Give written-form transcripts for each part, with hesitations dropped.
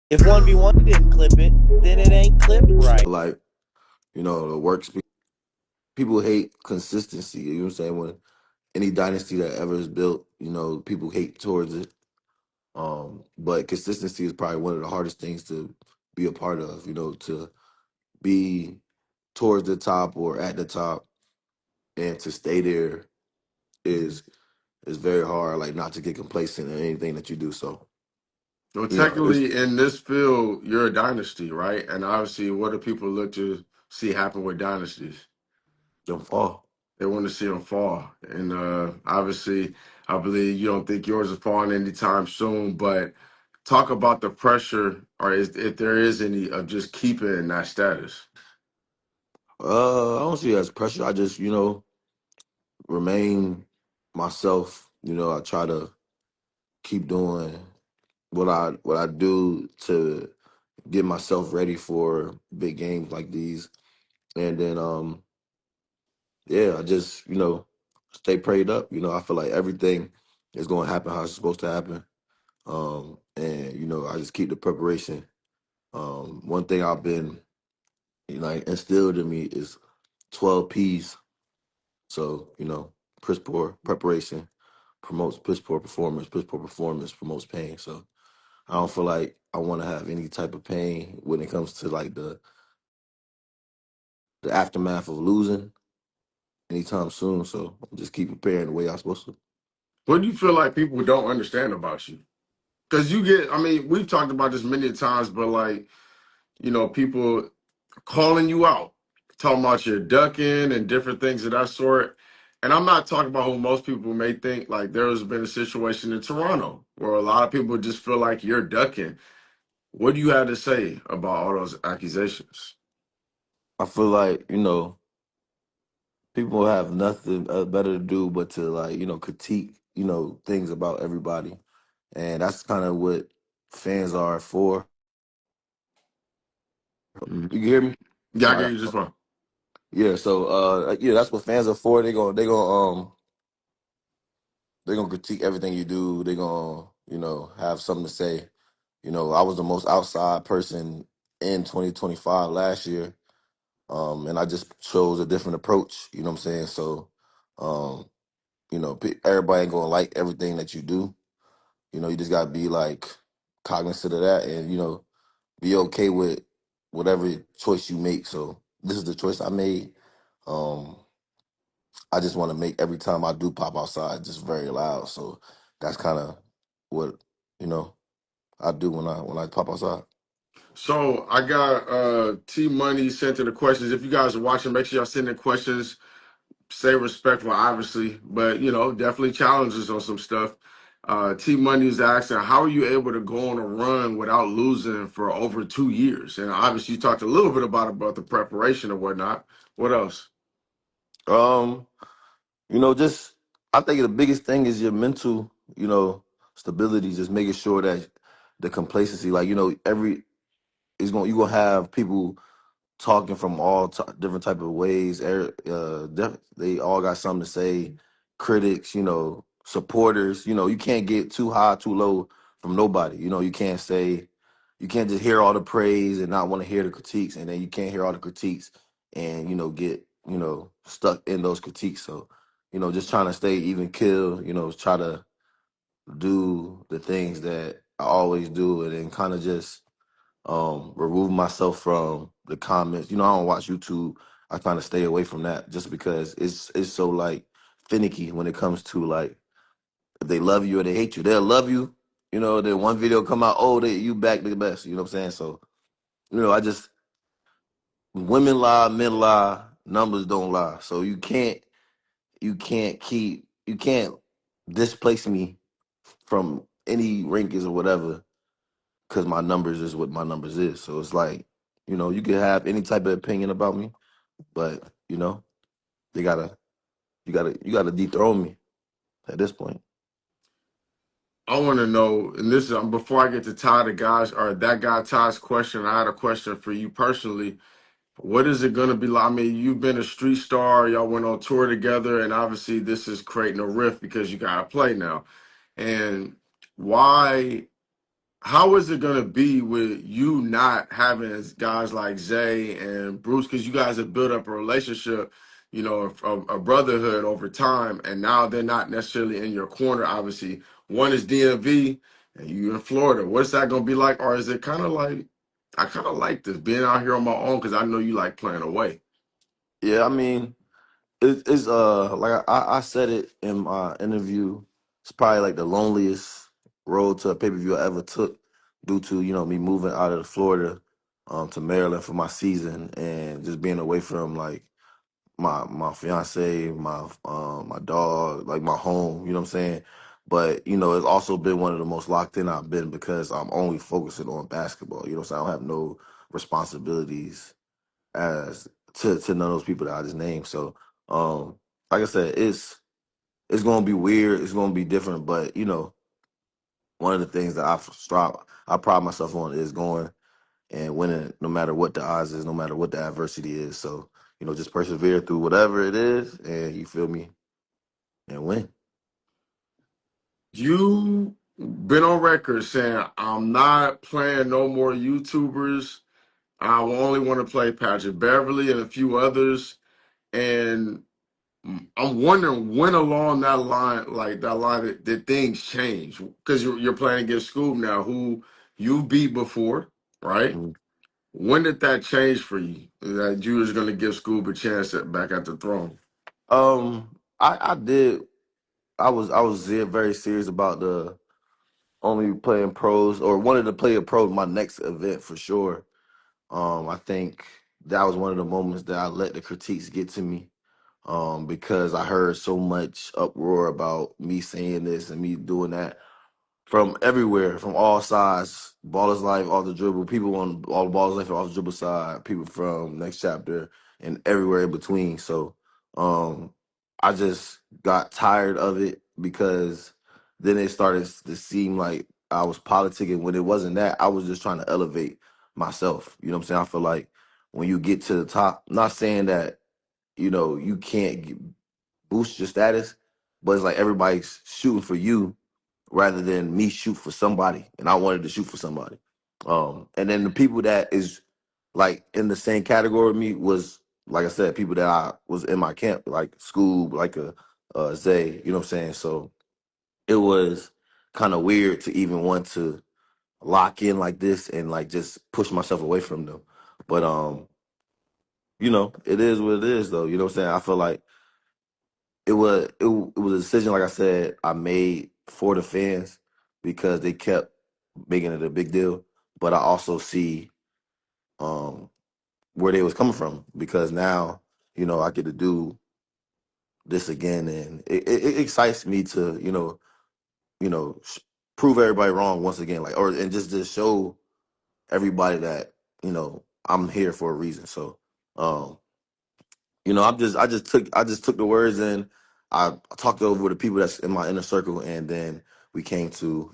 If 1v1 didn't clip it, then it ain't clipped right. Like, the works people hate consistency. You know what I'm saying? When any dynasty that ever is built, people hate towards it. But consistency is probably one of the hardest things to be a part of, to be towards the top or at the top and to stay there is very hard, like not to get complacent in anything that you do. So, Well, it's technically, in this field, you're a dynasty, right? And obviously, what do people look to see happen with dynasties? them fall. They want to see them fall. And obviously, I believe you don't think yours is falling anytime soon. But talk about the pressure, or if there is any, of just keeping that status. I don't see it as pressure. I just, remain myself. I try to keep doing what I do to get myself ready for big games like these. And then yeah, I just, stay prayed up. I feel like everything is going to happen how it's supposed to happen. And I just keep the preparation. One thing I've been, instilled in me is 12 P's. So, piss poor preparation promotes piss poor performance. Piss poor performance promotes pain. So I don't feel like I want to have any type of pain when it comes to like the aftermath of losing anytime soon. So just keep preparing the way I'm supposed to. What do you feel like people don't understand about you? Because you get, I mean, we've talked about this many times, but like, people calling you out, talking about your ducking and different things of that sort. And I'm not talking about who most people may think. Like there's been a situation in Toronto where a lot of people just feel like you're ducking. What do you have to say about all those accusations? I feel like, people have nothing better to do but to like, critique, things about everybody. And that's kind of what fans are for. You can hear me? Yeah, I All get right. you just fine. Yeah, so yeah, that's what fans are for. They're gonna critique everything you do. They're gonna, have something to say. I was the most outside person in 2025 last year. And I just chose a different approach, you know what I'm saying? So um, everybody ain't gonna like everything that you do. You just gotta be like cognizant of that and, be okay with whatever choice you make. So this is the choice I made. Um, I just want to make every time I do pop outside just very loud. So that's kind of what you know I do when I pop outside. So I got T Money sent to the questions. If you guys are watching, make sure y'all send in questions. Stay respectful, obviously, but definitely challenges on some stuff. T Money is asking, how are you able to go on a run without losing for over 2 years? And obviously, you talked a little bit about the preparation and whatnot. What else? Um, just I think the biggest thing is your mental, stability. Just making sure that the complacency, like every is going you gonna have people talking from all different type of ways. They all got something to say. Critics, supporters. You can't get too high, too low from nobody. You can't just hear all the praise and not want to hear the critiques, and then you can't hear all the critiques and get stuck in those critiques. So, just trying to stay even kill. Try to do the things that I always do, and then kind of just remove myself from the comments. I don't watch YouTube. I kind of stay away from that just because it's so like finicky when it comes to like if they love you or they hate you. They'll love you. Then one video come out, oh, you back the best. You know what I'm saying? So, I just women lie, men lie, numbers don't lie. So you can't displace me from any rankings or whatever because my numbers is what my numbers is. So it's like, you can have any type of opinion about me, but they gotta you gotta dethrone me at this point. I want to know, and this is before I get to Ty, the guys, or that guy Ty's question. I had a question for you personally. What is it going to be like? I mean, you've been a street star. Y'all went on tour together, and obviously this is creating a rift because you got to play now. And why? how is it gonna be with you not having guys like Zay and Bruce? Because you guys have built up a relationship, you know, a brotherhood over time, and now they're not necessarily in your corner. Obviously, one is DMV, and you in Florida. What's that gonna be like? Or is it kind of like I kind of like this being out here on my own because I know you like playing away. Yeah, I mean, it's like I said it in my interview. It's probably like the loneliest road to a pay-per-view I ever took due to, me moving out of Florida to Maryland for my season and just being away from like my fiance, my dog, like my home, you know what I'm saying? But, it's also been one of the most locked in I've been because I'm only focusing on basketball. You know what I'm saying? I don't have no responsibilities as to none of those people that I just named. So, like I said, it's gonna be weird. It's gonna be different. But one of the things that I pride myself on is going and winning, no matter what the odds is, no matter what the adversity is. So, just persevere through whatever it is, and you feel me, and win. You been on record saying I'm not playing no more YouTubers. I only want to play Patrick Beverly and a few others. And I'm wondering when along that line, did things change? Because you're playing against Scoob now, who you beat before, right? Mhm. When did that change for you? That you was going to give Scoob a chance back at the throne? I did. I was very serious about the only playing pros or wanted to play a pro in my next event for sure. I think that was one of the moments that I let the critiques get to me. Because I heard so much uproar about me saying this and me doing that from everywhere, from all sides. Ballers Life, off the dribble, people on all the Ballers Life, off the dribble side, people from Next Chapter, and everywhere in between. So, I just got tired of it because then it started to seem like I was politicking when it wasn't that. I was just trying to elevate myself. You know what I'm saying? I feel like when you get to the top, not saying that you can't boost your status, but it's like everybody's shooting for you rather than me shoot for somebody, and I wanted to shoot for somebody. And then the people that is like in the same category with me was, like I said, people that I was in my camp, like Scoob, like a Zay, you know what I'm saying? So it was kind of weird to even want to lock in like this and like just push myself away from them. But it is what it is though. You know what I'm saying? I feel like it was a decision, like I said, I made for the fans because they kept making it a big deal. But I also see um where they was coming from because now I get to do this again, and it excites me to you know sh- prove everybody wrong once again, like or and just to show everybody that I'm here for a reason. So um I just took the words and I talked over with the people that's in my inner circle, and then we came to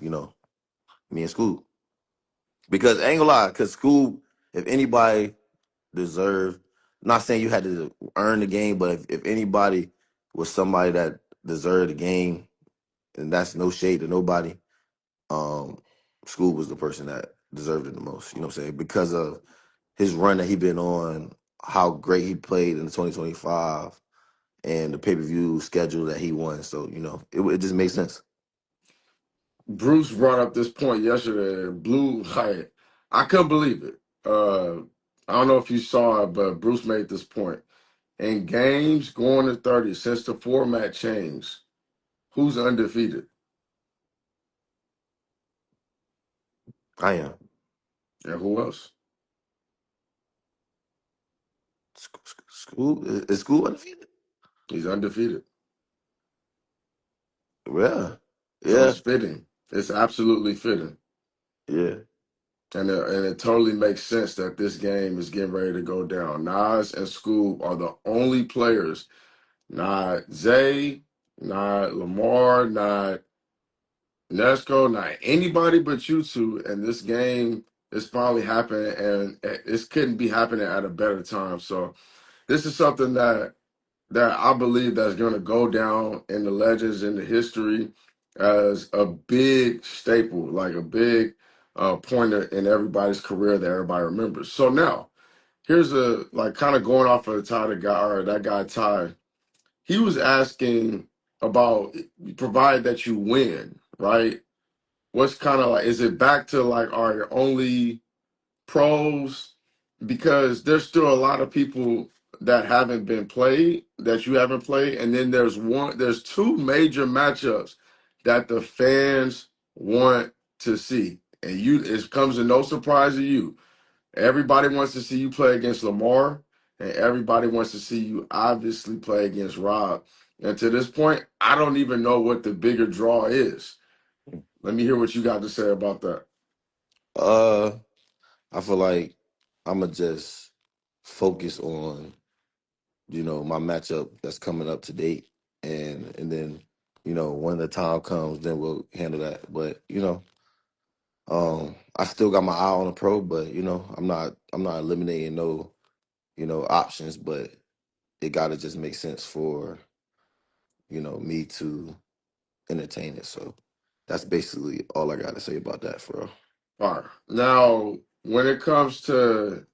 me and Scoob because I ain't gonna lie, because Scoob, if anybody deserved, not saying you had to earn the game, but if anybody was somebody that deserved the game, and that's no shade to nobody, um, Scoob was the person that deserved it the most. You know what I'm saying? Because of his run that he been on, how great he played in 2025 and the pay-per-view schedule that he won. So, it just makes sense. Bruce brought up this point yesterday. Blue, like, I couldn't believe it. I don't know if you saw it, but Bruce made this point. In games going to 30, since the format changed, who's undefeated? I am. And who else? School undefeated? He's undefeated. Yeah. So Yeah. it's fitting. It's absolutely fitting. Yeah. And it totally makes sense that this game is getting ready to go down. Nas and Scoob are the only players, not Zay, not Lamar, not Nesco, not anybody but you two. And this game is finally happening, and it couldn't be happening at a better time. So this is something that I believe that's going to go down in the legends, in the history, as a big staple, like a big point in everybody's career that everybody remembers. So now, here's a like kind of going off of the Ty the guy or that guy Ty. He was asking about provided that you win, right? What's kind of like, is it back to like, are only pros? Because there's still a lot of people that haven't been played, that you haven't played. And then there's two major matchups that the fans want to see. And it comes as no surprise to you. Everybody wants to see you play against Lamar, and everybody wants to see you obviously play against Rob. And to this point, I don't even know what the bigger draw is. Let me hear what you got to say about that. Uh, I feel like I'ma just focus on, my matchup that's coming up to date, and then, when the time comes, then we'll handle that. But I still got my eye on the pro, but I'm not eliminating no, options, but it gotta just make sense for, me to entertain it. So that's basically all I gotta say about that, for real. All right. Now, when it comes to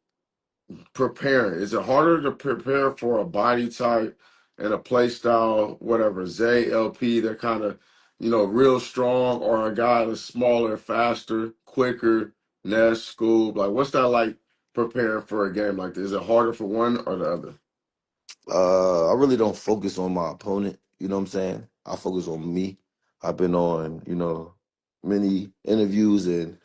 preparing, is it harder to prepare for a body type and a play style, whatever, Zay, LP, they're kind of, real strong, or a guy that's smaller, faster, quicker, Ness, Skoob? Like, what's that like preparing for a game like this? Is it harder for one or the other? I really don't focus on my opponent. You know what I'm saying? I focus on me. I've been on, many interviews and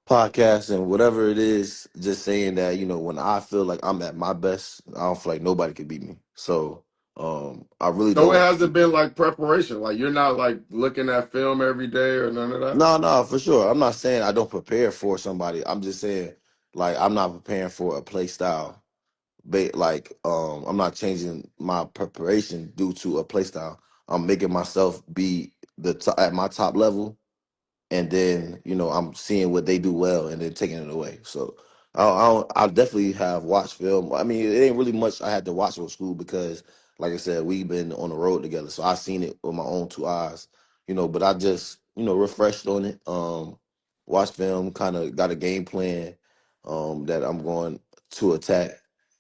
podcasts and whatever it is, just saying that, when I feel like I'm at my best, I don't feel like nobody can beat me. So I really So it don't. hasn't been like preparation. Like you're not like looking at film every day or none of that. No, no, for sure. I'm not saying I don't prepare for somebody. I'm just saying, like, I'm not preparing for a play style. I'm not changing my preparation due to a play style. I'm making myself be at my top level, and then I'm seeing what they do well and then taking it away. So I definitely have watched film. I mean, it ain't really much I had to watch with school because, like I said, we've been on the road together, so I seen it with my own two eyes. But I just refreshed on it. Watched film, kind of got a game plan that I'm going to attack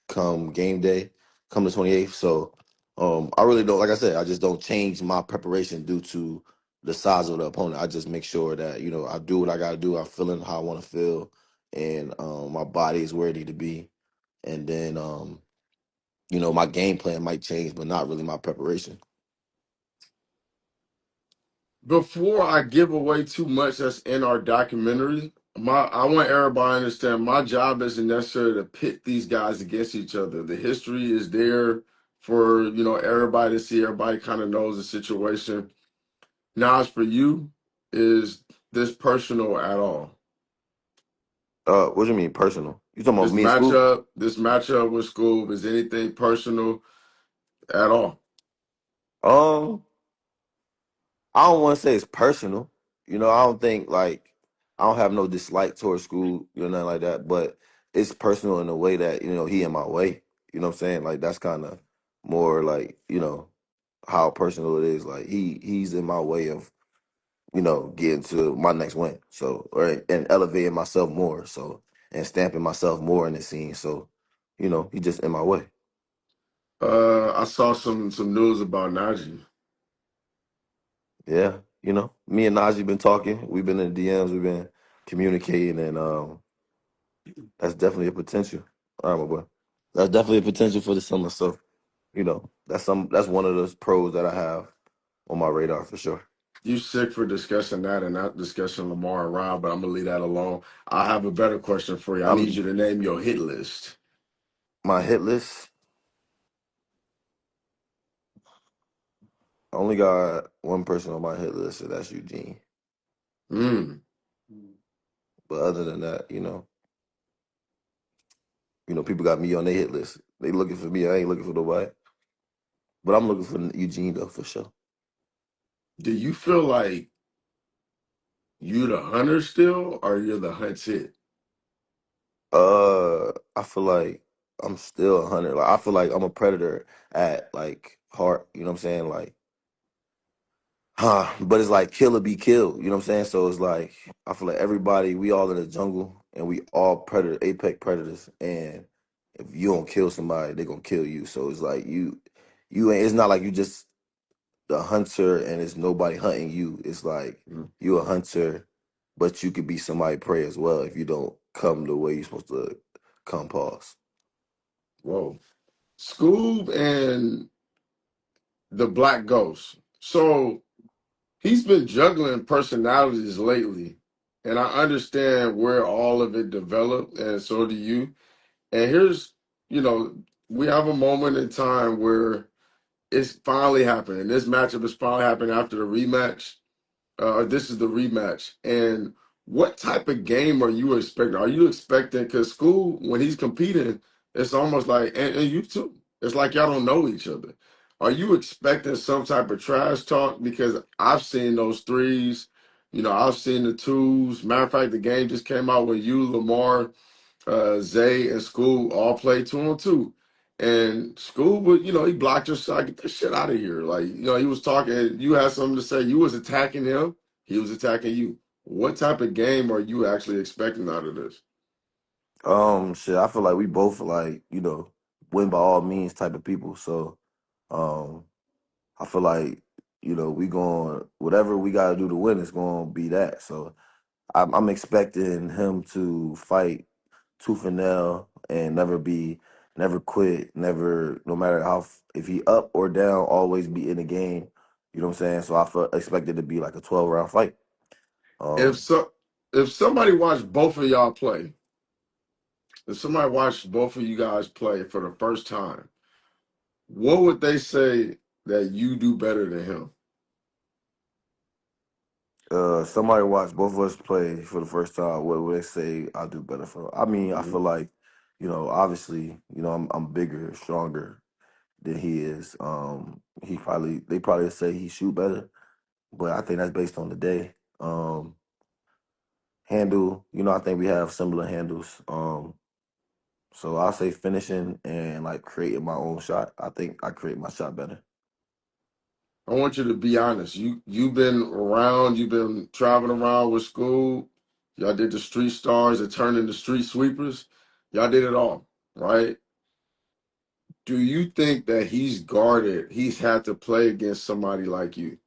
come game day, come the 28th. So I really don't, like I said, I just don't change my preparation due to the size of the opponent. I just make sure that I do what I got to do. I'm feeling how I want to feel, and my body is where it need to be. And then my game plan might change, but not really my preparation. Before I give away too much that's in our documentary, I want everybody to understand my job isn't necessarily to pit these guys against each other. The history is there for everybody to see. Everybody kind of knows the situation. Now, as for you, is this personal at all? What do you mean personal? You talking about me and Scoop? This matchup with Scoob, is anything personal at all? Um, I don't want to say it's personal. I don't think like I don't have no dislike towards school, nothing like that. But it's personal in a way that he in my way. You know what I'm saying? Like that's kind of more like how personal it is. Like he's in my way of getting to my next win. So and elevating myself more. So and stamping myself more in the scene. So he just in my way. I saw some news about Najee. Yeah, me and Najee been talking. We've been in DMs. We've been communicating, and that's definitely a potential. All right, my boy. That's definitely a potential for the summer. So that's one of those pros that I have on my radar for sure. You sick for discussing that and not discussing Lamar and Rob, but I'm gonna leave that alone. I have a better question for you. I need I'm you to name your hit list. my hit list. I only got one person on my hit list, and that's Eugene. Mm. But other than that, people got me on their hit list. They looking for me. I ain't looking for nobody. But I'm looking for Eugene though, for sure. Do you feel like you the hunter still, or you're the hunt's hit? I feel like I'm still a hunter. Like I feel like I'm a predator at like heart. You know what I'm saying? Like But it's like kill or be killed. You know what I'm saying? So it's like I feel like everybody, we all in the jungle and we all predator, apex predators. And if you don't kill somebody, they're gonna kill you. So it's like you ain't. It's not like you just the hunter and it's nobody hunting you. It's like Mhm. you a hunter, but you could be somebody prey as well if you don't come the way you're supposed to come. Pause. Whoa. Scoob and the Black Ghost. So he's been juggling personalities lately, and I understand where all of it developed, and so do you. And here's, you know, we have a moment in time where it's finally happening. This matchup is finally happening after the rematch. This is the rematch. And what type of game are you expecting? Are you expecting, because School, when he's competing, it's almost like, and you too, it's like y'all don't know each other. Are you expecting some type of trash talk? Because I've seen those threes, I've seen the twos. Matter of fact, the game just came out with you, Lamar, Zay and School all played 2-on-2. And School would, he blocked your shot. Get the shit out of here. Like, he was talking, you had something to say. You was attacking him. He was attacking you. What type of game are you actually expecting out of this? Shit, I feel like we both like, win by all means type of people. So, um, I feel like, we going whatever we gotta do to win is gonna be that. So I'm expecting him to fight tooth and nail and never quit, never, no matter if he up or down, always be in the game. You know what I'm saying? So expect it to be like a 12-round fight. If Um, so, if somebody watched both of y'all play, if somebody watched both of you guys play for the first time, what would they say that you do better than him? somebody watch both of us play for the first time. What would they say I do better for? I mean, I feel Mhm. like, obviously, I'm bigger, stronger than he is. They probably say he shoot better, but I think that's based on the day. Handle, I think we have similar handles. So I'll say finishing and like creating my own shot. I think I create my shot better. I want you to be honest. You've been around, you've been traveling around with School. Y'all did the street stars that turned into street sweepers. Y'all did it all, right? Do you think that he's had to play against somebody like you?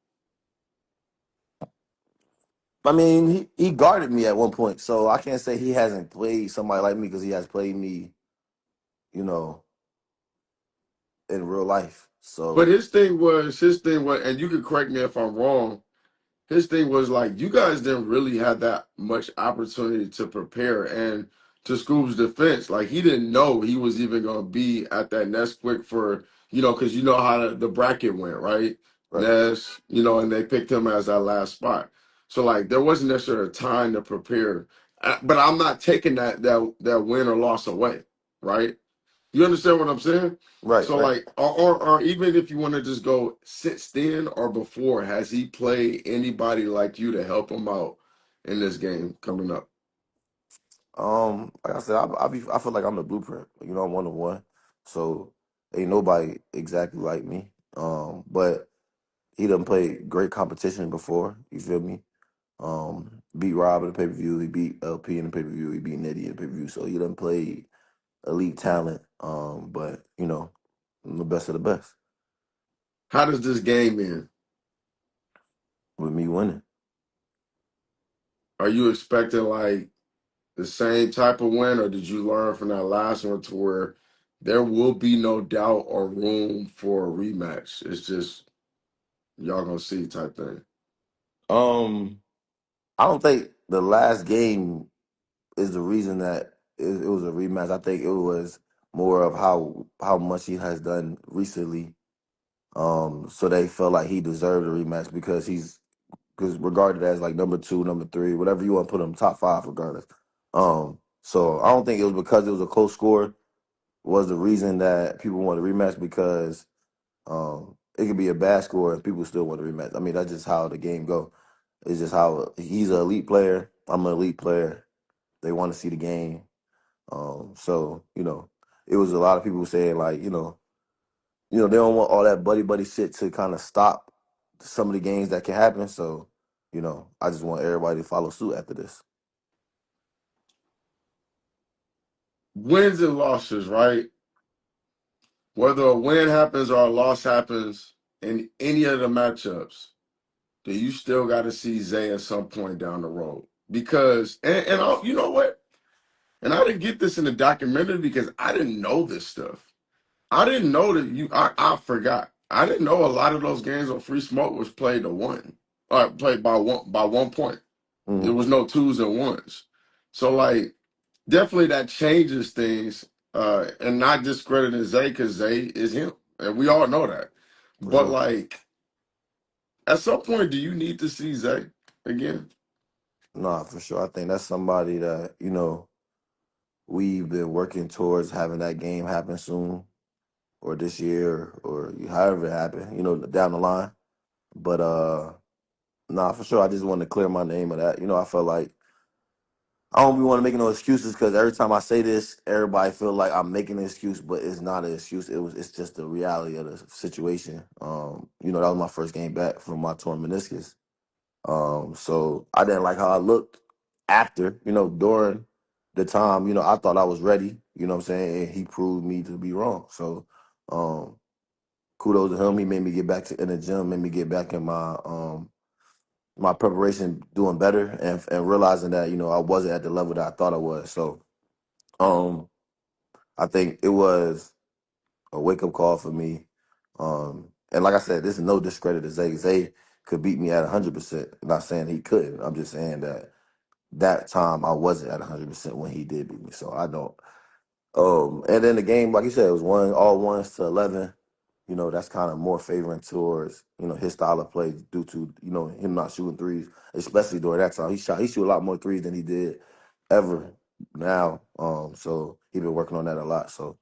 I mean, he guarded me at one point, so I can't say he hasn't played somebody like me because he has played me, you know, in real life. But So his thing was, and you can correct me if I'm wrong, his thing was like you guys didn't really have that much opportunity to prepare. And to Scoob's defense, like he didn't know he was even going to be at that Nesquik for, because you know how the bracket went, right? right, Ness, and they picked him as that last spot. So like there wasn't necessarily time to prepare. But I'm not taking that win or loss away, right? You understand what I'm saying? right, So right. like, or even if you want to just go since then or before, has he played anybody like you to help him out in this game coming up? Like I said, I feel like I'm the blueprint. I'm 1-on-1, so ain't nobody exactly like me. But he done played great competition before. You feel me? Beat Rob in the pay-per-view. He beat LP in the pay-per-view. He beat Nitty in the pay-per-view. So he done played elite talent. But I'm the best of the best How does this game end? with me winning. Are you expecting like the same type of win, or did you learn from that last one to where there will be no doubt or room for a rematch? It's just y'all gonna see type thing. Um, I don't think the last game is the reason that it was a rematch. I think it was more of how much he has done recently. So they felt like he deserved a rematch because because regarded as like number two, number three, whatever you want to put him, top five regardless. So I don't think it was because it was a close score was the reason that people want a rematch because it could be a bad score and people still want a rematch. I mean, that's just how the game go. It's just how he's an elite player. I'm an elite player. They want to see the game. So it was a lot of people saying like, they don't want all that buddy buddy shit to kind of stop some of the games that can happen. So, I just want everybody to follow suit after this. Wins and losses, right? Whether a win happens or a loss happens in any of the matchups, then you still got to see Zay at some point down the road. Because, you know what? And I didn't get this in the documentary because I didn't know this stuff. I didn't know that I forgot. I didn't know a lot of those games on Free Smoke was played to one. Played by 1 point. There Mm, was no twos and ones. So like definitely that changes things. And not discrediting Zay because Zay is him. And we all know that. for But sure. like at some point, do you need to see Zay again? Nah, for sure. I think that's somebody that, we've been working towards having that game happen soon or this year or however it happen, down the line. But nah, for sure. I just wanted to clear my name of that. I felt like I don't be want to make no excuses because every time I say this, everybody feel like I'm making an excuse, but it's not an excuse. It's just the reality of the situation. That was my first game back from my torn meniscus. So I didn't like how I looked after, during the time, I thought I was ready, what I'm saying? And he proved me to be wrong. So um kudos to him. He made me get back in the gym, made me get back in my preparation doing better and realizing that, I wasn't at the level that I thought I was. So um I think it was a wake up call for me. And like I said, this is no discredit to Zay. Zay could beat me at 100%. Not saying he couldn't. I'm just saying that time I wasn't at 100% when he did beat me. So I don't. And then the game, like you said, it was all ones to 11. That's kind of more favoring towards his style of play due to him not shooting threes, especially during that time. He shoot a lot more threes than he did ever now. So he been working on that a lot. So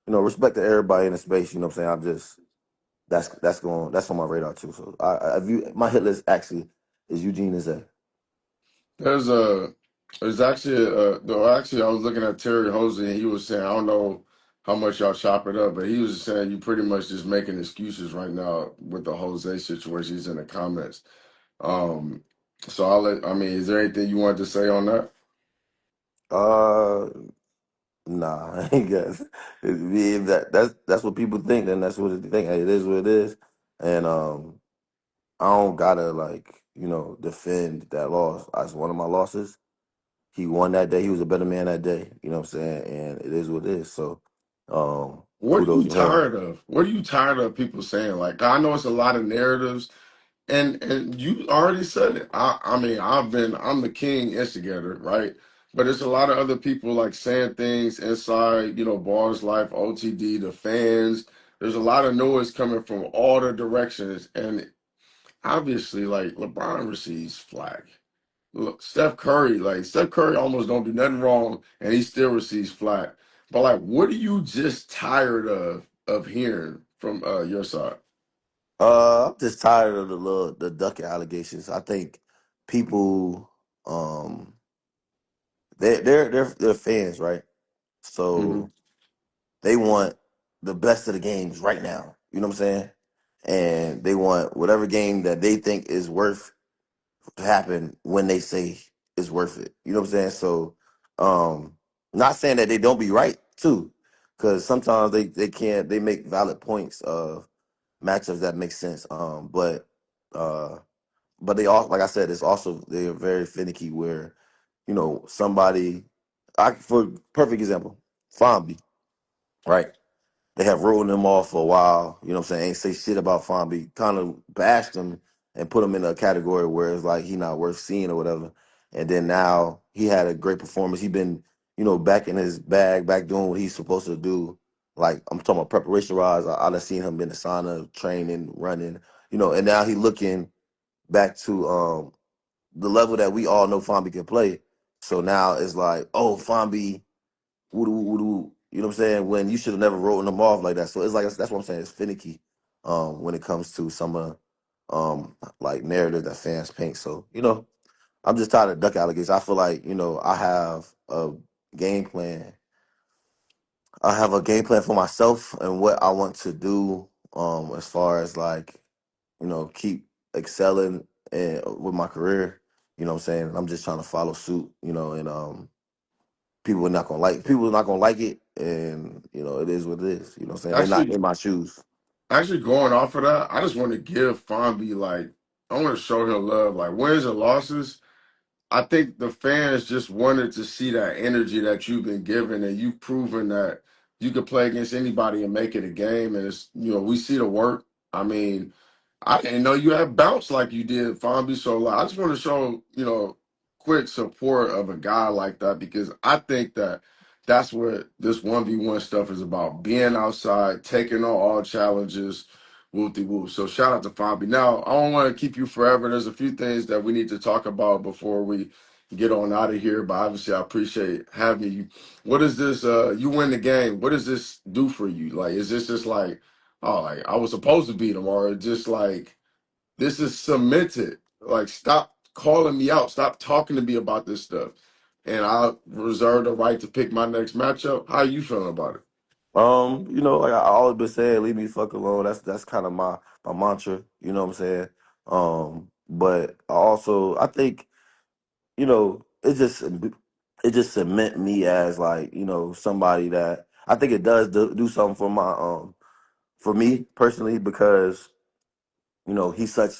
respect to everybody in the space. You know what I'm saying? I'm just that's on my radar too. So I view my hit list actually is Eugene and Zay. There's a there's actually though actually I was looking at Terry Hosey and he was saying I don't know how much y'all chop it up, but he was saying you pretty much just making excuses right now with the Jose situation. He's in the comments. Um, so I mean, is there anything you wanted to say on that? Uh, nah, I ain't guess. If that's what people think, then that's what they think. Hey, it is what it is, and I don't gotta like defend that loss. That's one of my losses. He won that day. He was a better man that day. You know what I'm saying? And it is what it is. So, What are kudos you to him. tired of? What are you tired of people saying? Like I know it's a lot of narratives. And you already said it. I mean, I'm the king instigator, right? But there's a lot of other people like saying things inside, Ball's Life, OTD, the fans. There's a lot of noise coming from all the directions. And obviously, like LeBron receives flack. Look, Steph Curry almost don't do nothing wrong and he still receives flack. But like, what are you just tired of hearing from your side? I'm just tired of the ducking allegations. I think people, they're fans, right? Hmm. So they want the best of the games right now. You know what I'm saying? And they want whatever game that they think is worth to happen when they say it's worth it. You know what I'm saying? So, not saying that they don't be right too, because sometimes they can't they make valid points of matchups that make sense. Uh, but they all like I said, it's also they're very finicky where somebody I for perfect example, Fomby, right? They have written him off for a while. You know what I'm saying? Ain't say shit about Fonby. Kind of bashed him and put him in a category where it's like he not worth seeing or whatever. And then now he had a great performance. He been, back in his bag, back doing what he's supposed to do. Like I'm talking about preparation wise. I done seen him in the sauna, training, running, and now he looking back to the level that we all know Fonby can play. So now it's like, oh, Fonby woo, you know what I'm saying? When you should have never written them off like that. So it's like that's what I'm saying. It's finicky when it comes to some like narrative that fans paint. So I'm just tired of duck allegations. I feel like I have a game plan. I have a game plan for myself and what I want to do as far as like keep excelling and with my career. You know what I'm saying? I'm just trying to follow suit. You know, and people are not gonna like it, and you know it is what it is. You know what I'm saying? They're not Actually, in my shoes. actually going off of that, I just want to give Fonby like I want to show him love. Like wins and losses, I think the fans just wanted to see that energy that you've been given, and you've proven that you could play against anybody and make it a game. And it's we see the work. I mean, I didn't know you had bounce like you did, Fonby. So like, I just want to show quick support of a guy like that because I think that that's what this 1v1 stuff is about: being outside, taking on all challenges. Whoop de whoop. So shout out to Fonby. Now I don't want to keep you forever. There's a few things that we need to talk about before we get on out of here. But obviously, I appreciate having you. What is this? You win the game. What does this do for you? Like, is this just like? Oh, like I was supposed to beat him, or just like this is cemented. Like, stop calling me out. Stop talking to me about this stuff. And I reserve the right to pick my next matchup. How are you feeling about it? Like I always been saying, leave me the fuck alone. That's kind of my mantra. You know what I'm saying? But I think it just cement me as like somebody that I think it does do something for for me personally because he's such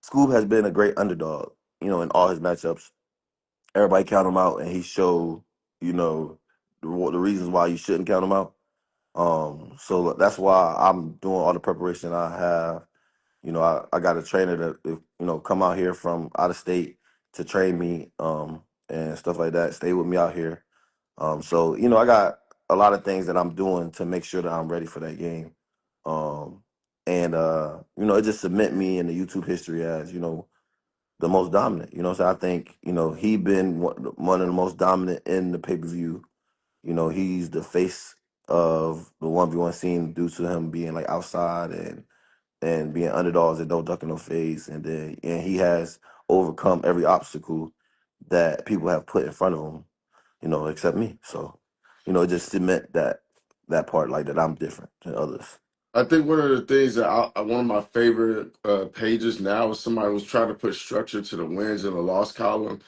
Scoob has been a great underdog. In all his matchups, everybody count him out, and he showed the reasons why you shouldn't count him out. So that's why I'm doing all the preparation I have. I got a trainer that come out here from out of state to train me and stuff like that. Stay with me out here. So I got a lot of things that I'm doing to make sure that I'm ready for that game. Um, and it just cement me in the YouTube history as the most dominant. So I think he been one of the most dominant in the pay-per-view. He's the face of the 1v1 scene due to him being like outside and being underdogs and no ducking no face, and he has overcome every obstacle that people have put in front of him, except me. So, it just cement that part like that I'm different than others. I think one of the things that one of my favorite pages now is somebody was trying to put structure to the wins and the loss column.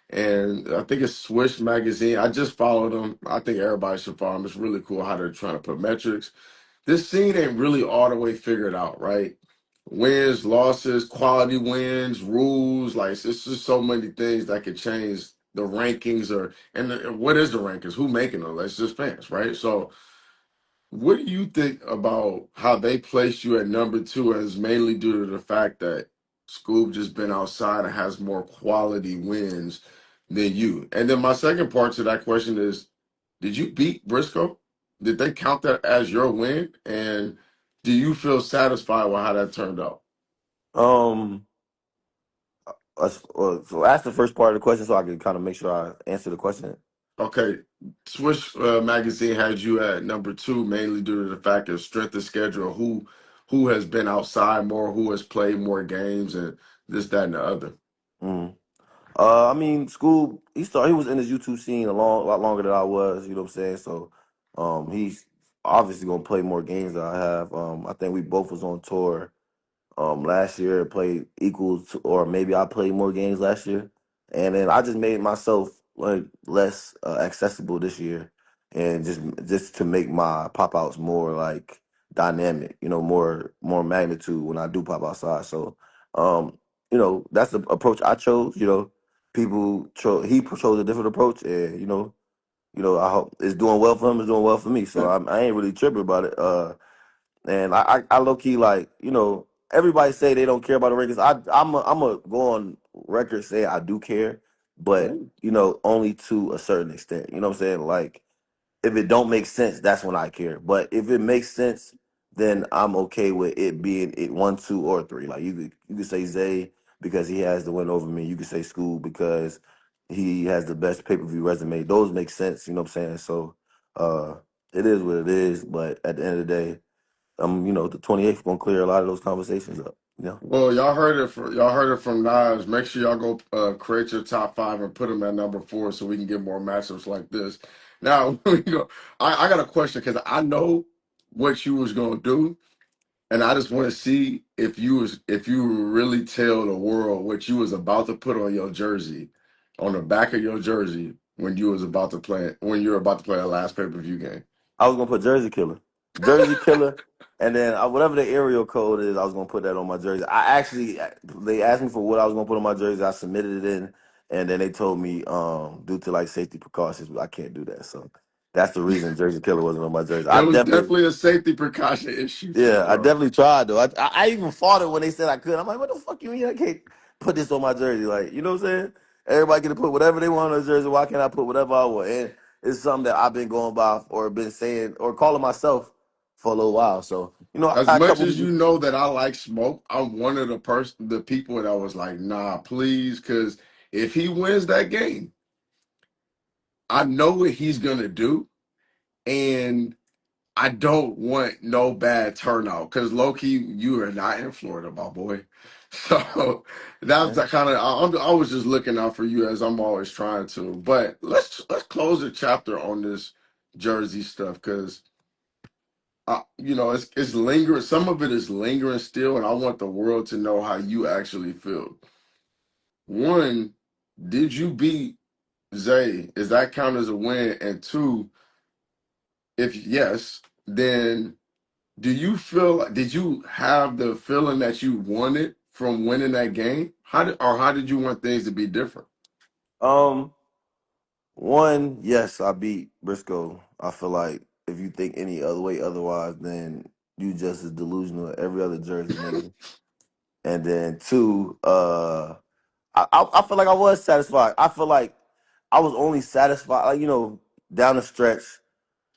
And I think it's Swish Magazine. I just followed them. I think everybody should follow them. It's really cool how they're trying to put metrics. This scene ain't really all the way figured out, right? Wins, losses, quality wins, rules. Like, it's just so many things that could change the rankings what is the rankings? Who making them? It's just fans, right? So what do you think about how they placed you at number two, and it's mainly due to the fact that Scoob just been outside and has more quality wins than you? And then my second part to that question is, did you beat Briscoe? Did they count that as your win? And do you feel satisfied with how that turned out? Um, so ask the first part of the question so I can kind of make sure I answer the question. Okay, Swish Magazine had you at number two, mainly due to the fact of strength of schedule, who has been outside more, who has played more games, and this, that, and the other. Mm. I mean, Scoob, he was in his YouTube scene a lot longer than I was. You know what I'm saying? So, he's obviously gonna play more games than I have. I think we both was on tour last year, played equal to, or maybe I played more games last year, and then I just made myself like less accessible this year, and just to make my pop outs more like dynamic, more magnitude when I do pop outside. So, that's the approach I chose. He chose a different approach, and I hope it's doing well for him. It's doing well for me. So I ain't really tripping about it. And I low key like, everybody say they don't care about the rankings. I'm a go on record say I do care, but only to a certain extent. You know what I'm saying? Like if it don't make sense, that's when I care. But if it makes sense, then I'm okay with it being it 1, 2, or 3. Like you could say Zay because he has the win over me. You could say Scoob because he has the best pay-per-view resume. Those make sense. You know what I'm saying? So it is what it is. But at the end of the day, the 28th gonna clear a lot of those conversations up. Well, y'all heard it from Nas. Make sure y'all go create your top five and put them at number four so we can get more matchups like this. Now, I got a question because I know what you was gonna do. And I just want to see if you really tell the world what you was about to put on your jersey, on the back of your jersey when you was about to play when you were about to play a last pay-per-view game. I was gonna put Jersey Killer, Jersey Killer, and then whatever the aerial code is, I was gonna put that on my jersey. I actually, they asked me for what I was gonna put on my jersey. I submitted it in, and then they told me, due to like safety precautions, I can't do that. So that's the reason Jersey Killer wasn't on my jersey. It I was definitely, definitely a safety precaution issue too, yeah, I bro. definitely tried though. I even fought it when they said I could. I'm like, what the fuck you mean I can't put this on my jersey? Like, you know what I'm saying? Everybody get to put whatever they want on their jersey. Why can't I put whatever I want? And it's something that I've been going by or been saying or calling myself for a little while. So, I As had a much couple as you people. know that I like smoke, I'm one of the people that was like, nah, please, because if he wins that game, I know what he's gonna do, and I don't want no bad turnout because low key, you are not in Florida, my boy. So that was Yeah. the kind of I was just looking out for you as I'm always trying to. But let's close the chapter on this jersey stuff because it's lingering. Some of it is lingering still, and I want the world to know how you actually feel. One, did you beat Zay? Is that count as a win? And two, if yes, then do you feel did you have the feeling that you wanted from winning that game? How did you want things to be different? Um, One, yes, I beat Briscoe. I feel like if you think any other way otherwise, then you just as delusional as every other Jersey nigga. And then two, I feel like I was satisfied. I feel like I was only satisfied, like, down the stretch.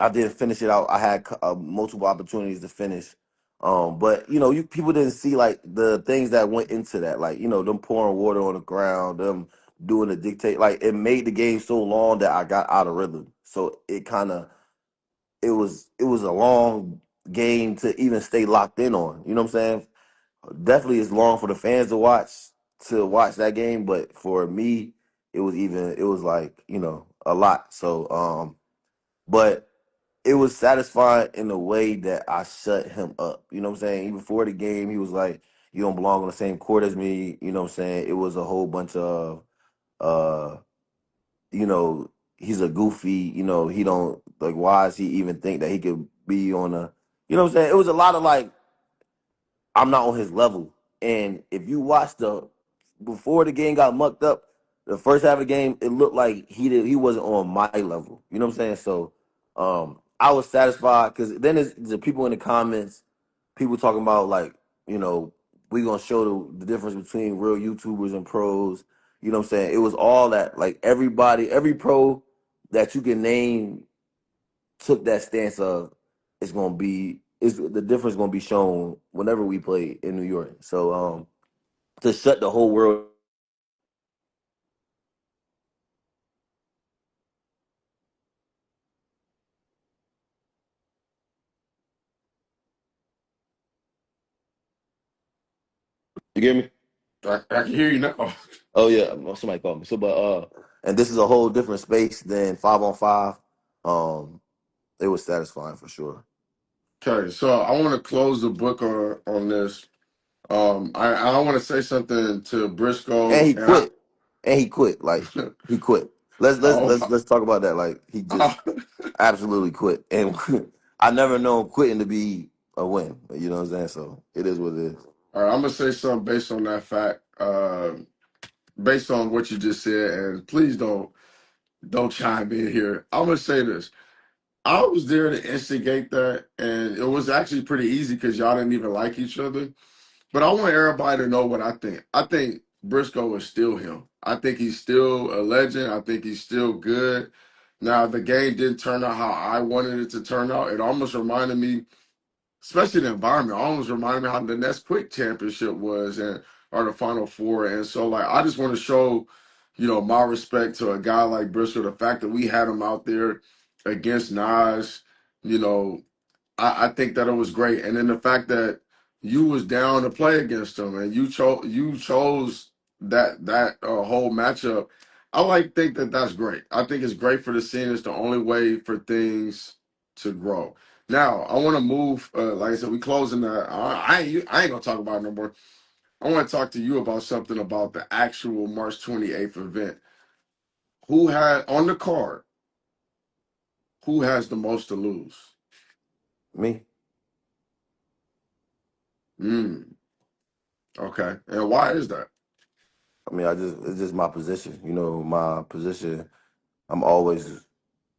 I didn't finish it out. I had multiple opportunities to finish, but you people didn't see like the things that went into that, like them pouring water on the ground, them doing the dictate. Like it made the game so long that I got out of rhythm. So it was a long game to even stay locked in on. You know what I'm saying? Definitely it's long for the fans to watch that game, but for me, it was like a lot. So but it was satisfying in a way that I shut him up. You know what I'm saying? Even before the game, he was like, "You don't belong on the same court as me." You know what I'm saying? It was a whole bunch of, uh, he's a goofy. He don't like. Why does he even think that he could be on a? You know what I'm saying? It was a lot of like, I'm not on his level. And if you watch before the game got mucked up, the first half of the game, it looked like he wasn't on my level. You know what I'm saying? So I was satisfied because then there's the people in the comments, people talking about like, you know, we gonna show the difference between real YouTubers and pros. You know what I'm saying? It was all that, like everybody, every pro that you can name took that stance of it's the difference gonna be shown whenever we play in New York. So to shut the whole world. You get me? I can hear you now. Oh yeah, somebody called me. So but and this is a whole different space than 5-on-5. Um it was satisfying for sure. Okay, so I want to close the book on this. I want to say something to And Briscoe, he quit. And he quit. Like he quit. Let's let's let's oh, let's talk about that. Like he just oh, absolutely quit. And I never known quitting to be a win. You know what I'm saying? So it is what it is. all right, I'm gonna say something based on that fact, based on what you just said, and please don't chime in here. I'm gonna say this. I was there to instigate that, and it was actually pretty easy because y'all didn't even like each other. But I want everybody to know what I think. I think Briscoe is still him. I think he's still a legend. I think he's still good. Now, the game didn't turn out how I wanted it to turn out. It almost reminded me, especially the environment, almost reminded me how the Nets Quick Championship was and or the Final Four. And so, like, I just want to show, my respect to a guy like Briscoe. The fact that we had him out there against Nas, you know, I think that it was great, and then the fact that you was down to play against them, and you chose that whole matchup. I think that that's great. I think it's great for the scene. It's the only way for things to grow. Now I want to move. Like I said, we closing that. I ain't gonna talk about it no more. I want to talk to you about something about the actual March 28th event. Who had on the card? Who has the most to lose? Me. Mm, okay. And why is that? I mean, it's just my position. You know, my position. I'm always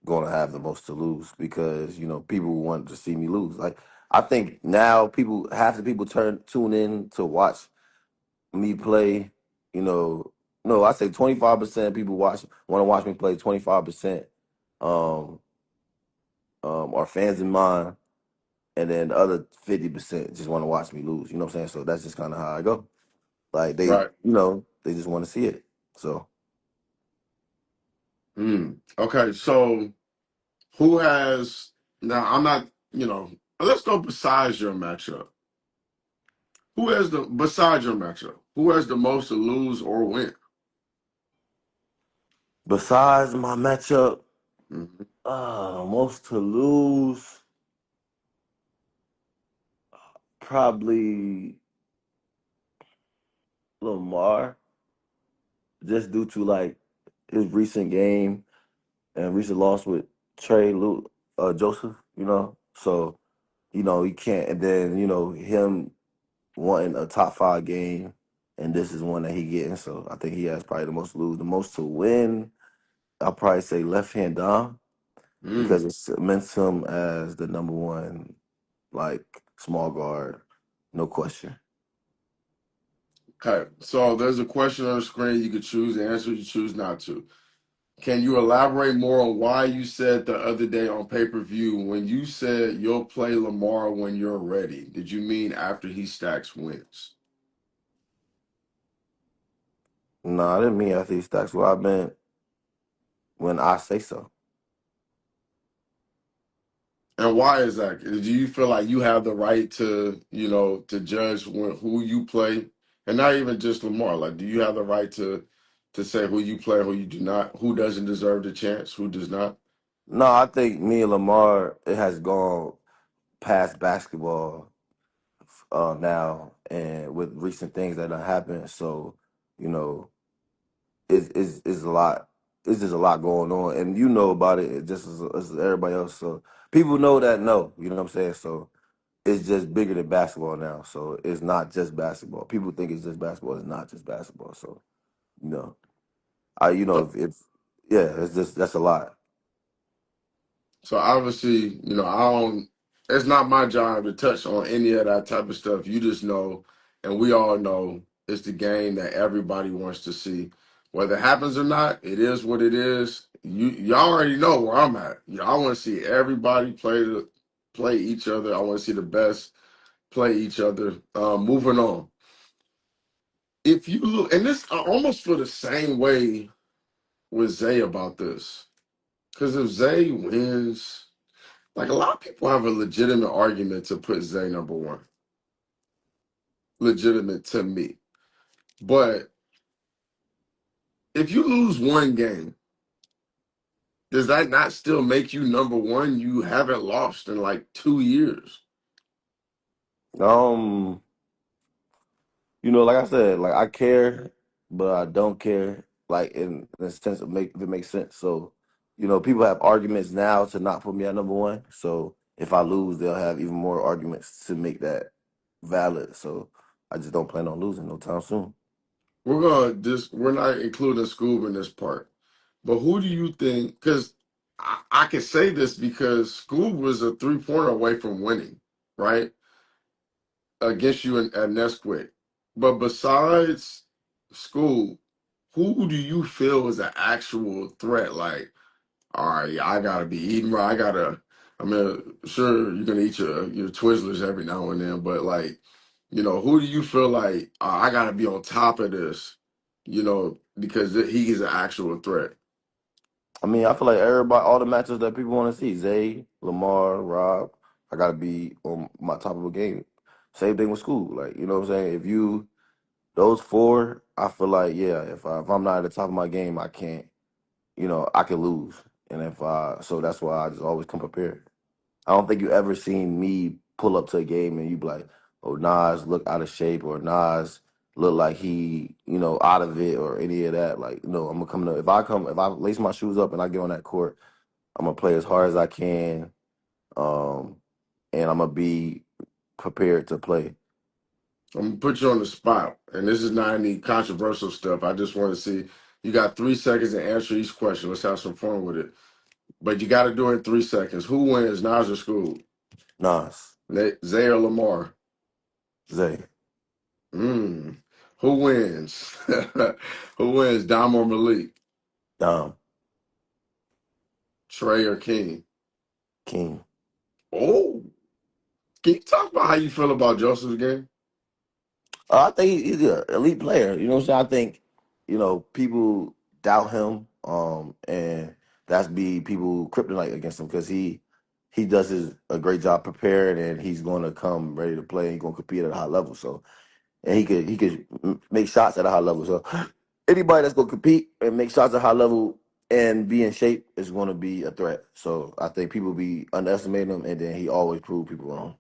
going to have the most to lose because people want to see me lose. Like I think now half the people tune in to watch me play. You know, no, I say 25% people want to watch me play. 25% um are fans of mine, and then the other 50% just want to watch me lose. You know what I'm saying? So that's just kind of how I go. Like Right. they just want to see it. So Okay. So who has now? I'm not. Let's go besides your matchup. Who has the besides your matchup? Who has the most to lose or win? besides my matchup, Mhm. most to lose. Probably Lamar, just due to like his recent game and recent loss with Trey Luke, Joseph. So he can't. And then him wanting a top five game, and this is one that he getting. So I think he has probably the most to lose, the most to win. I'll probably say left hand Dom because Mm. it cements him as the number one like small guard, no question. Okay. So there's a question on the screen. You could choose the answer. You choose not to. Can you elaborate more on why you said the other day on pay-per-view when you said you'll play Lamar when you're ready? Did you mean after he stacks wins? No, I didn't mean after he stacks. Well, I meant when I say so. And why is that? Do you feel like you have the right to judge who you play, and not even just Lamar? Like, do you have the right to say who you play, who you do not, who doesn't deserve the chance, who does not? No, I think me and Lamar it has gone past basketball now, and with recent things that have happened. So you know, it's a lot. It's just a lot going on, and you know about it just as everybody else. So people know that. No, you know what I'm saying. So it's just bigger than basketball now. So it's not just basketball. People think it's just basketball. It's not just basketball. So you know, if yeah, it's just that's a lot. So obviously, I don't. It's not my job to touch on any of that type of stuff. You just know, and we all know, it's the game that everybody wants to see. Whether it happens or not, it is what it is. Y'all already know where I'm at. I want to see everybody play each other. I want to see the best play each other. Moving on. If you look, and this I almost feel the same way with Zay about this, because if Zay wins. Like a lot of people have a legitimate argument to put Zay number one. Legitimate to me. But if you lose one game, does that not still make you number one? You haven't lost in like 2 years. Um, like I said, like I care, but I don't care. Like in the sense of if it makes sense. So, people have arguments now to not put me at number one. So if I lose, they'll have even more arguments to make that valid. So I just don't plan on losing no time soon. We're not including Scoob in this part. But who do you think? Because I can say this because Scoob was a 3-pointer away from winning, right? Against you at Nesquik. But besides Scoob, who do you feel is an actual threat? Like, all right, I gotta be eating right. I mean, sure, you're gonna eat your Twizzlers every now and then, but like, who do you feel like I gotta be on top of this? Because he is an actual threat. I mean, I feel like everybody, all the matches that people want to see, Zay, Lamar, Rob, I gotta be on my top of the game. Same thing with school. Like, you know what I'm saying? If you those four, I feel like yeah, if I'm not at the top of my game, I can't. I can lose. And so that's why I just always come prepared. I don't think you ever seen me pull up to a game and you be like, "Oh, Nas look out of shape," or Nas look like he, out of it, or any of that. Like, no, I'm gonna come to. If I lace my shoes up and I get on that court, I'm gonna play as hard as I can, um, and I'm gonna be prepared to play. I'm gonna put you on the spot, and this is not any controversial stuff. I just want to see. You got 3 seconds to answer each question. Let's have some fun with it. But you got to do it in 3 seconds. Who wins, Nas or Skoob? Nas, Zay or Lamar? Zay, Mm. Who wins? Who wins, Dom or Malik? Dom, Trey or King? King. Oh, can you talk about how you feel about Joseph's game? I think he's an elite player. You know what I'm saying? I think, people doubt him, and that's be people kryptonite against him because he does a great job preparing, and he's going to come ready to play. He's going to compete at a high level. So, and he could make shots at a high level. So, anybody that's going to compete and make shots at a high level and be in shape is going to be a threat. So, I think people be underestimating him, and then he always prove people wrong.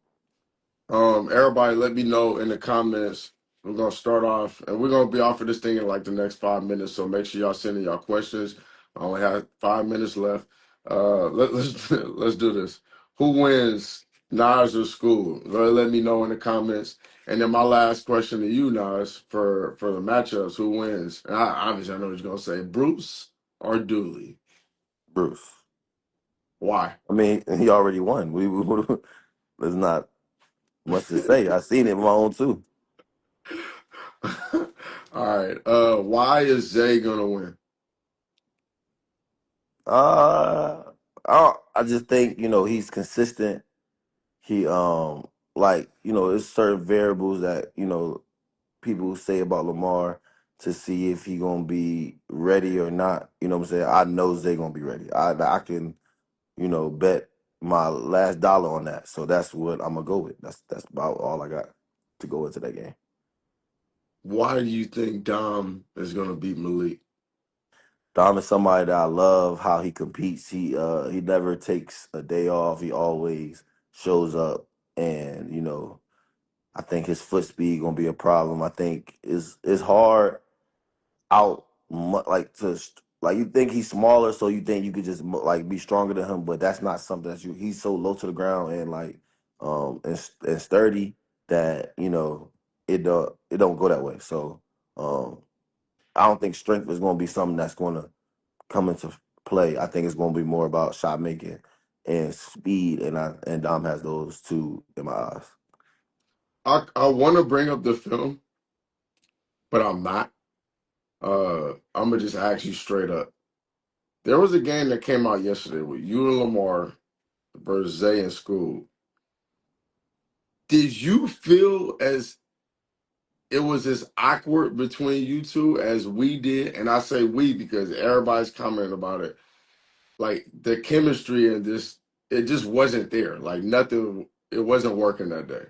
Everybody, let me know in the comments. We're gonna start off, and we're gonna be off of this thing in like the next 5 minutes. So make sure y'all send in y'all questions. I only have 5 minutes left. Let's do this. Who wins, Nas or School? Let me know in the comments. And then my last question to you, Nas, for the matchups. Who wins? And obviously, I know what you're gonna say. Bruce or Dooley? Bruce. Why? I mean, he already won. There's not much to say. I seen it with my own too. All right. Why is Zay gonna win? Uh, I just think he's consistent. He there's certain variables that people say about Lamar to see if he gonna be ready or not. You know what I'm saying? I know Zay gonna be ready. I can bet my last dollar on that. So that's what I'm gonna go with. That's about all I got to go into that game. Why do you think Dom is going to beat Malik? Dom is somebody that I love how he competes. He never takes a day off. He always shows up, and I think his foot speed gonna be a problem. I think it's hard out like you think he's smaller, so you think you could just like be stronger than him, but that's not something that you. He's so low to the ground and and sturdy that it don't go that way. So I don't think strength is gonna be something that's gonna come into play. I think it's going to be more about shot making and speed, and Dom has those two in my eyes. I want to bring up the film, but I'm not. I'm gonna just ask you straight up. There was a game that came out yesterday with you and Lamar versus Zay and School. Did you feel as it was as awkward between you two as we did? And I say we because everybody's commenting about it. Like the chemistry and it just wasn't there. Like nothing, it wasn't working that day.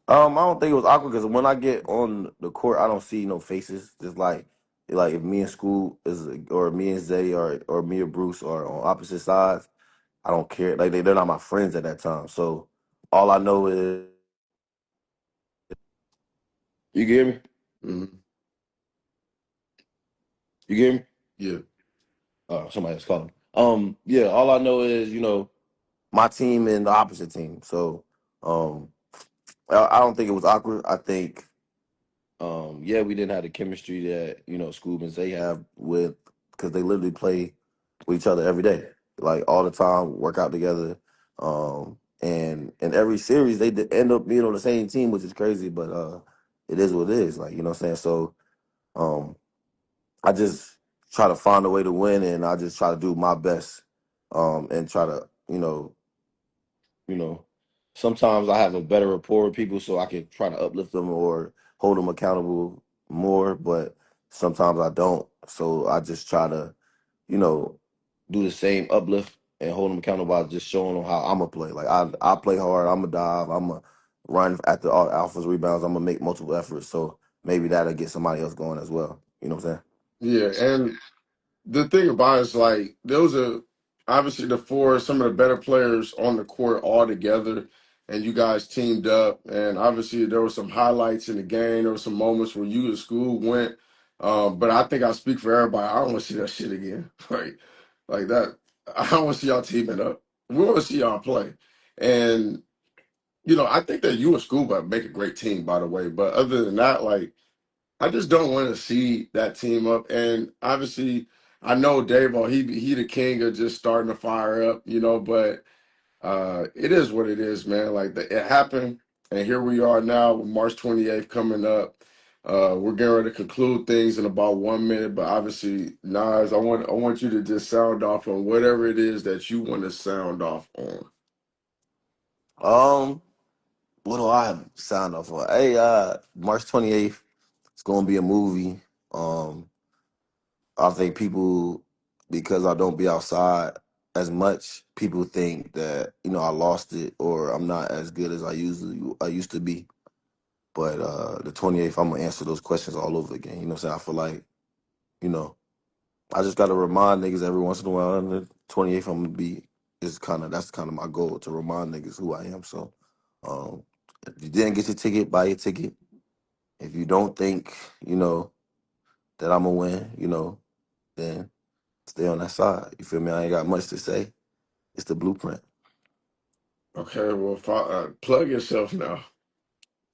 I don't think it was awkward because when I get on the court, I don't see no faces. Just like if me and School is or me and Zay or me and Bruce are on opposite sides, I don't care. Like they're not my friends at that time. So all I know is you get me. Hmm. You get me. Yeah. Somebody else calling. Yeah. All I know is my team and the opposite team. So um, I don't think it was awkward. I think yeah, we didn't have the chemistry that Scoob and Zay have with because they literally play with each other every day, like all the time, work out together. And in every series they end up being on the same team, which is crazy, but it is what it is. Like what I'm saying. So um, I just try to find a way to win, and I just try to do my best, and try to you know, sometimes I have a better rapport with people, so I can try to uplift them or hold them accountable more. But sometimes I don't, so I just try to, you know, do the same uplift and hold them accountable by just showing them how I'm gonna play. Like I play hard. I'm gonna dive. I'm gonna run after all alphas rebounds. I'm gonna make multiple efforts. So maybe that'll get somebody else going as well. You know what I'm saying? Yeah. And the thing about it is like there was obviously some of the better players on the court all together, and you guys teamed up. And obviously there were some highlights in the game. There were some moments where you and Skoob went. But I think I speak for everybody. I don't want to see that shit again. Like that. I don't want to see y'all teaming up. We want to see y'all play. And I think that you and Skoob make a great team, by the way. But other than that, like, I just don't want to see that team up. And obviously, I know Davo, he the king of just starting to fire up, but it is what it is, man. Like it happened, and here we are now with March 28th coming up. We're getting ready to conclude things in about 1 minute, but obviously, Nas, I want you to just sound off on whatever it is that you want to sound off on. What do I have sound off for? Hey, March 28th, it's gonna be a movie. Um, I think people, because I don't be outside as much, people think that I lost it or I'm not as good as I used to be. But the 28th, I'm gonna answer those questions all over again. You know what I'm saying? I feel like you know I just gotta remind niggas every once in a while. And the 28th, I'm gonna be that's kind of my goal, to remind niggas who I am. So, um, if you didn't get your ticket, buy your ticket. If you don't think that I'm gonna win, then stay on that side. You feel me? I ain't got much to say. It's the blueprint. Okay, well, plug yourself now.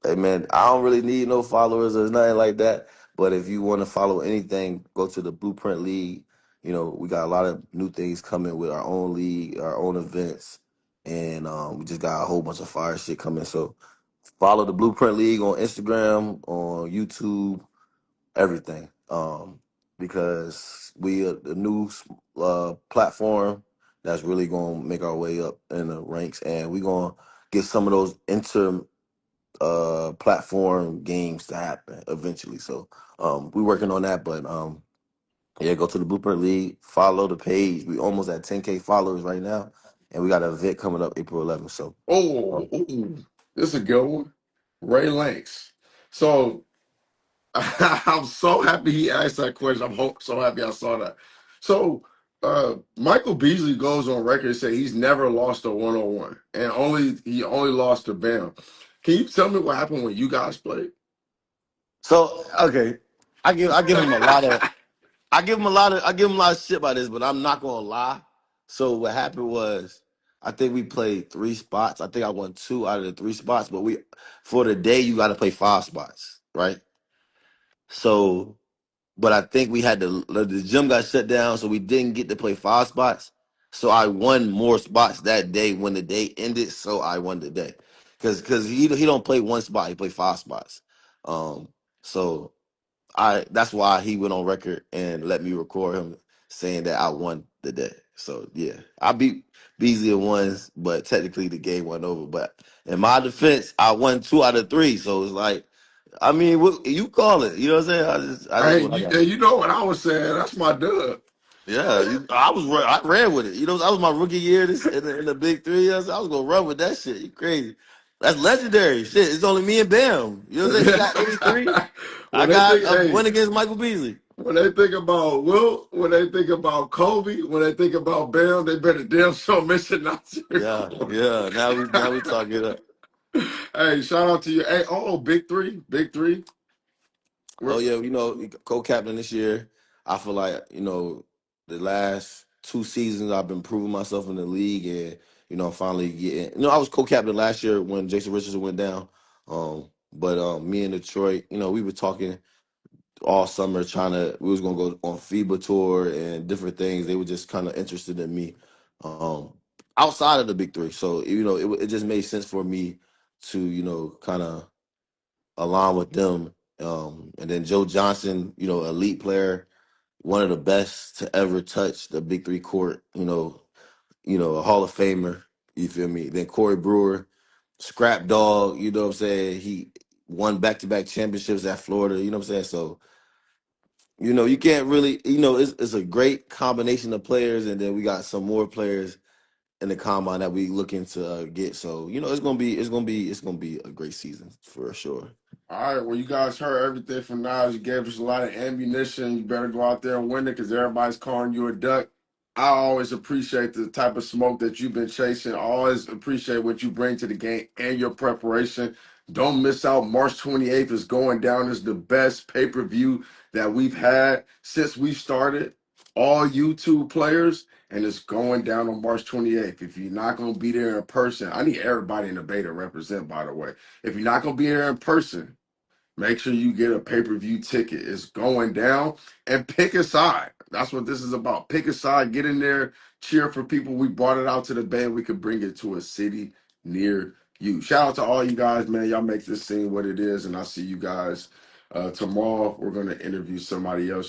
Hey man, I don't really need no followers or nothing like that. But if you want to follow anything, go to the Blueprint League. We got a lot of new things coming with our own league, our own events, and we just got a whole bunch of fire shit coming. So follow the Blueprint League on Instagram, on YouTube, everything. Because we are the new platform that's really gonna make our way up in the ranks, and we gonna get some of those platform games to happen eventually. So we working on that, but yeah, go to the Blueprint League, follow the page. We almost at 10K followers right now, and we got an event coming up April 11th. So Ooh, this is a good one. Ray Lanks. So I'm so happy he asked that question. So happy I saw that. So Michael Beasley goes on record and say he's never lost a one-on-one, and he only lost to Bam. Can you tell me what happened when you guys played? okay, I give him a lot of shit about this, but I'm not gonna lie. So what happened was, I think we played 3 spots. I think I won 2 out of the 3 spots, but for the day you got to play 5 spots, right? So, but I think we had the gym got shut down, so we didn't get to play 5 spots. So I won more spots that day when the day ended. So I won the day, because he don't play 1 spot, he play 5 spots. Um, so that's why he went on record and let me record him saying that I won the day. So yeah, I beat Beasley in ones, but technically the game went over. But in my defense, I won 2 out of 3. So it's like, I mean, what you call it? You know what I'm saying? I just Hey, what I got. you know what I was saying? That's my dub. Yeah, I ran with it. That was my rookie year. This in the big three. I was gonna run with that shit. You crazy? That's legendary shit. It's only me and Bam. You know what I'm saying? He got 83. I When they got think, a hey, win against Michael Beasley. when they think about Wilt, when they think about Kobe, when they think about Bam, they better damn sure mention Nasir. Yeah, yeah. Now we talking up. Hey, shout out to you. Hey, big three, big three. Oh We're, yeah, co-captain this year. I feel like the last 2 seasons I've been proving myself in the league, and I'm finally getting. I was co-captain last year when Jason Richardson went down. But me and Detroit, we were talking all summer, we was gonna go on FIBA tour and different things. They were just kind of interested in me, um, outside of the big three. So it just made sense for me to kind of align with them. And then Joe Johnson, elite player, one of the best to ever touch the big three court. A Hall of Famer. You feel me? Then Corey Brewer, scrap dog. You know what I'm saying? He won back-to-back championships at Florida. You know what I'm saying? So you can't really, it's a great combination of players, and then we got some more players in the combine that we looking to get. So it's gonna be a great season for sure. all right, well, you guys heard everything from Nas. You gave us a lot of ammunition. You better go out there and win it because everybody's calling you a duck. I always appreciate the type of smoke that you've been chasing. I always appreciate what you bring to the game and your preparation. Don't miss out. March 28th is going down as the best pay-per-view that we've had since we started. All YouTube players, and it's going down on March 28th. If you're not going to be there in person, I need everybody in the Bay to represent, by the way. If you're not going to be there in person, make sure you get a pay-per-view ticket. It's going down, and pick a side. That's what this is about. Pick a side, get in there, cheer for people. We brought it out to the Bay. We could bring it to a city near you. Shout out to all you guys, man. Y'all make this scene what it is, and I'll see you guys tomorrow. We're going to interview somebody else.